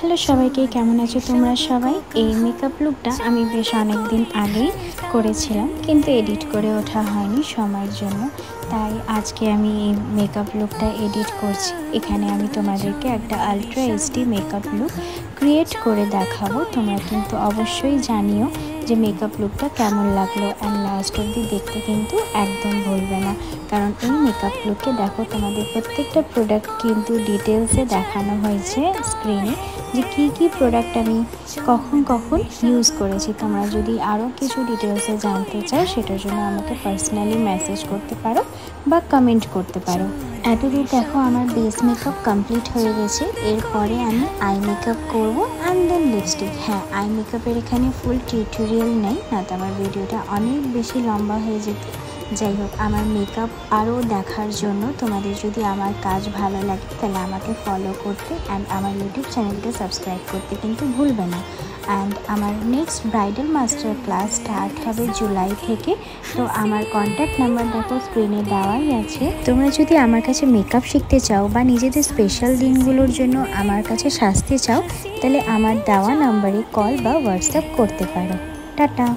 Hello সবাইকে, কেমন আছো তোমরা সবাই? এই মেকআপ লুকটা আমি বেশ অনেক দিন আগেই করেছিলাম, কিন্তু এডিট করে ওঠা হয়নি সময়ের জন্য। তাই আজকে আমি এই মেকআপ লুকটা এডিট করছি। এখানে আমি তোমাদেরকে একটা ultra HD makeup look create করে দেখাবো। তোমরা কিন্তু অবশ্যই জানিও যে মেকআপ লুকটা কেমন লাগলো, অ্যান্ড লাস্ট অবধি দেখতে কিন্তু একদম ভুলবে না। কারণ এই মেকআপ লুকে দেখো, তোমাদের প্রত্যেকটা প্রোডাক্ট কিন্তু ডিটেলসে দেখানো হয়েছে স্ক্রিনে, যে কী প্রোডাক্ট আমি কখন ইউজ করেছি। তোমরা যদি আরও কিছু ডিটেলসে জানতে চাও, সেটার জন্য আমাকে পার্সোনালি মেসেজ করতে পারো বা কমেন্ট করতে পারো। এতদূর দেখো আমার বেস মেকআপ কমপ্লিট হয়ে গেছে। এরপরে আমি আই মেকআপ করবো অ্যান্ড দেন লিপস্টিক। হ্যাঁ, আই মেকআপের এখানে ফুল টিউটোরিয়াল নেই, না তো আমার ভিডিওটা অনেক বেশি লম্বা হয়ে যেত। যাই হোক, আমার মেকআপ আরও দেখার জন্য তোমাদের যদি আমার কাজ ভালো লাগে, তাহলে আমাকে ফলো করতে অ্যান্ড আমার ইউটিউব চ্যানেলটা সাবস্ক্রাইব করতে কিন্তু ভুলবে না। অ্যান্ড আমার next bridal master class start হবে জুলাই থেকে। তো আমার কন্ট্যাক্ট নাম্বার দেখো স্ক্রিনে দেওয়াই আছে। তোমরা যদি আমার কাছে মেকআপ শিখতে চাও বা নিজেদের স্পেশাল দিনগুলোর জন্য আমার কাছে সাজতে চাও, তাহলে আমার দেওয়া নাম্বারে কল বা হোয়াটসঅ্যাপ করতে পারো। টাটা।